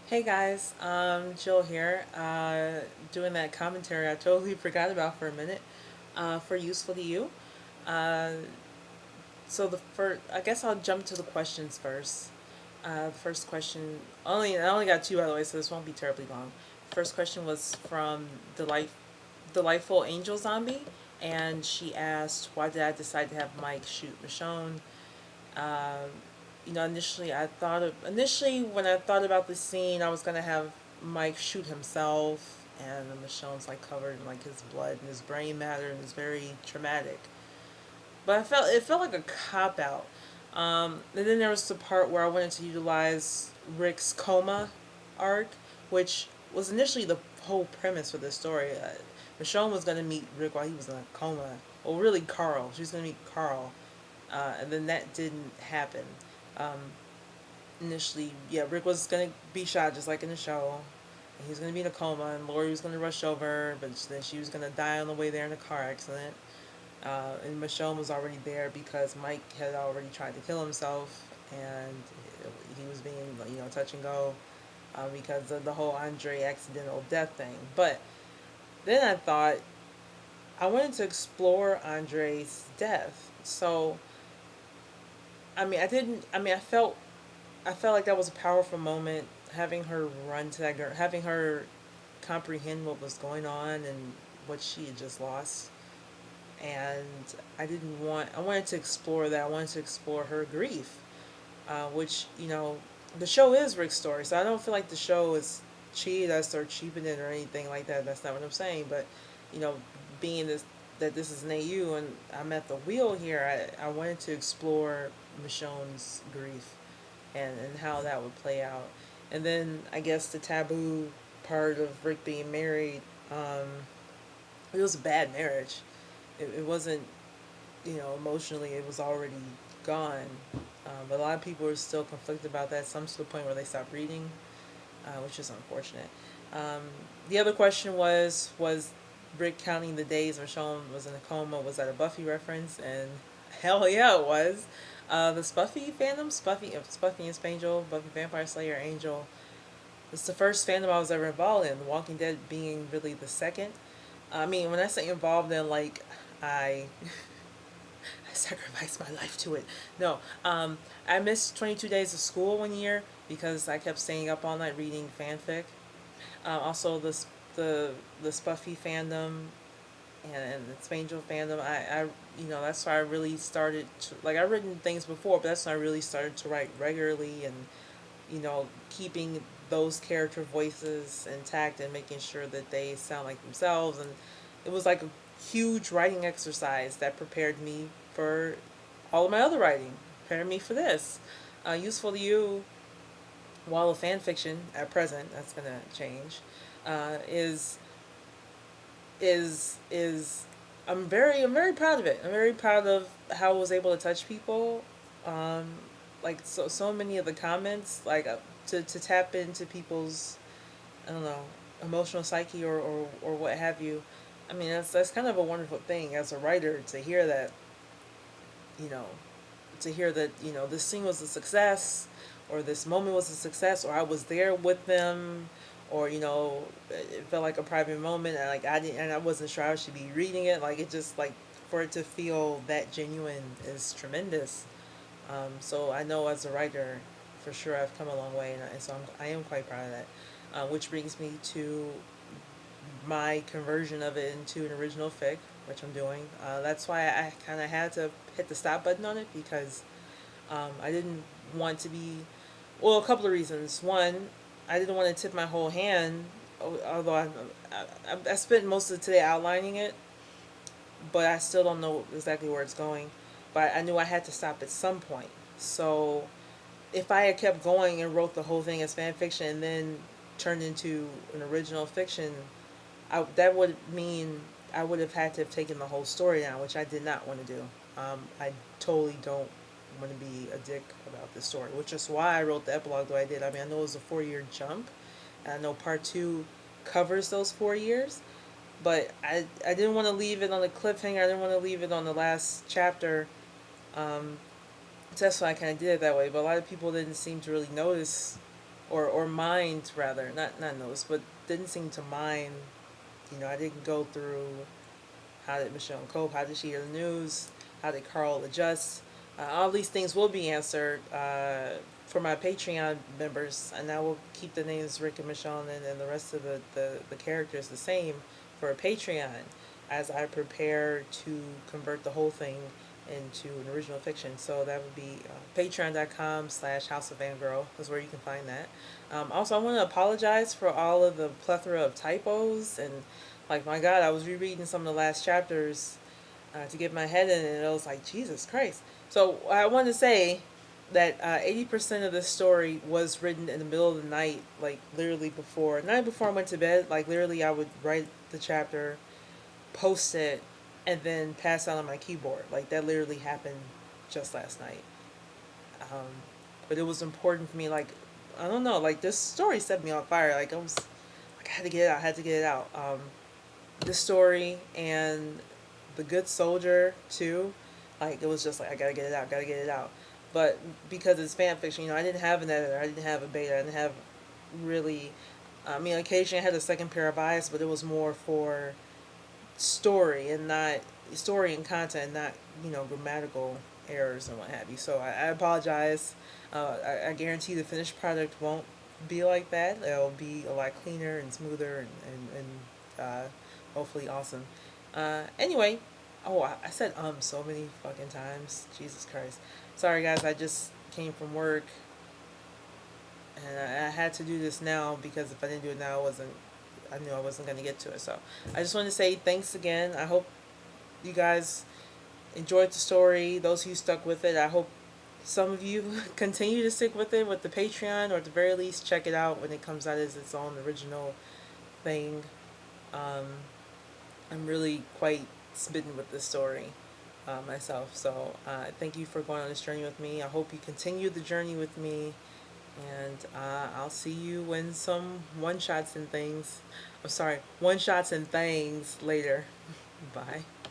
Hey guys, Jill here. Doing that commentary I totally forgot about for a minute. For useful to you. Uh, so the first, I guess I'll jump to the questions first. First question, I only got two by the way, so this won't be terribly long. First question was from Delightful Angel Zombie, and she asked, "Why did I decide to have Mike shoot Michonne?" Um, initially when I thought about the scene, I was gonna have Mike shoot himself, and Michonne's like covered in like his blood and his brain matter, and it's very traumatic. But it felt like a cop out. And then there was the part where I wanted to utilize Rick's coma arc, which was initially the whole premise for this story. Michonne was going to meet Rick while he was in a coma. Well, really, Carl. She was going to meet Carl, and then that didn't happen. Um, Initially, yeah, Rick was gonna be shot just like in the show. He was gonna be in a coma, and Lori was gonna rush over, but then she was gonna die on the way there in a car accident. And Michonne was already there because Mike had already tried to kill himself, and he was being, touch and go because of the whole Andre accidental death thing. But then I thought I wanted to explore Andre's death. So I mean, I didn't. I mean, I felt like that was a powerful moment. Having her run to that girl, having her comprehend what was going on and what she had just lost. And I wanted to explore that. I wanted to explore her grief, which, the show is Rick's story. So I don't feel like the show is cheated us or cheapened it or anything like that. That's not what I'm saying. But, you know, being that this is an AU and I'm at the wheel here, I wanted to explore Michonne's grief and how that would play out. And then I guess the taboo part of Rick being married, it was a bad marriage. It wasn't, emotionally, it was already gone. But a lot of people are still conflicted about that, some to the point where they stopped reading, which is unfortunate. Um, the other question was Rick counting the days Michonne was in a coma, was that a Buffy reference? And hell yeah, it was. The Spuffy fandom, Spuffy and Spangel, Buffy Vampire Slayer, Angel. It's the first fandom I was ever involved in. The Walking Dead being really the second. I mean, when I say involved in, like, I I sacrificed my life to it. No, I missed 22 days of school one year because I kept staying up all night reading fanfic. Also, the Spuffy fandom and the Spangel fandom. That's why I really started to, like, I've written things before, but that's when I really started to write regularly and, keeping those character voices intact and making sure that they sound like themselves. And it was like a huge writing exercise that prepared me for all of my other writing, prepared me for this. Useful to you, while a fan fiction at present, that's gonna change, is is I'm very proud of it. I'm very proud of how I was able to touch people. Um, like so many of the comments, like to tap into people's, I don't know, emotional psyche or what have you. I mean, that's kind of a wonderful thing as a writer to hear that, you know, this scene was a success, or this moment was a success, or I was there with them, or it felt like a private moment, and like I wasn't sure I should be reading it. Like it just like for it to feel that genuine is tremendous. So I know as a writer, for sure I've come a long way, and so I am quite proud of that. Which brings me to my conversion of it into an original fic, which I'm doing. That's why I kind of had to hit the stop button on it because I didn't want to be, well, a couple of reasons. One, I didn't want to tip my whole hand, although I spent most of today outlining it, but I still don't know exactly where it's going. But I knew I had to stop at some point. So if I had kept going and wrote the whole thing as fan fiction and then turned into an original fiction, that would mean I would have had to have taken the whole story down, which I did not want to do. I totally don't want to be a dick about this story, which is why I wrote the epilogue the way I did. I mean, I know it was a 4 year jump, and I know part two covers those 4 years, but I didn't want to leave it on a cliffhanger. I didn't want to leave it on the last chapter. So that's why I kind of did it that way. But a lot of people didn't seem to really notice or mind rather, not notice, but didn't seem to mind. You know, I didn't go through how did Michelle cope, how did she hear the news, how did Carl adjust. All these things will be answered for my Patreon members, and I will keep the names Rick and Michonne and the rest of the characters the same for a Patreon as I prepare to convert the whole thing into an original fiction. So that would be patreon.com/House of Fangirl is where you can find that. Also, I want to apologize for all of the plethora of typos and like my God, I was rereading some of the last chapters to get my head in, and it was like Jesus Christ. So I want to say that 80% of this story was written in the middle of the night, like literally before night before I went to bed. Like literally, I would write the chapter, post it, and then pass out on my keyboard. Like that literally happened just last night. Um, but it was important for me. Like I don't know, like this story set me on fire. Like I was, like I had to get it out. I had to get it out. This story and the Good Soldier too. Like it was just like I gotta get it out, gotta get it out. But because it's fan fiction, you know, I didn't have an editor, I didn't have a beta, I didn't have really. I mean, occasionally I had a second pair of eyes, but it was more for story and not story and content, not grammatical errors and what have you. So I apologize. I guarantee the finished product won't be like that. It'll be a lot cleaner and smoother and hopefully awesome. Anyway, oh I said so many fucking times. Jesus Christ. Sorry guys, I just came from work and I had to do this now because if I didn't do it now, I knew I wasn't going to get to it. So I just want to say thanks again. I hope you guys enjoyed the story. Those who stuck with it, I hope some of you continue to stick with it with the Patreon, or at the very least check it out when it comes out as its own original thing. Um, I'm really quite smitten with this story myself. So thank you for going on this journey with me. I hope you continue the journey with me. And I'll see you in some one-shots and things. I'm sorry, one-shots and things later. Bye.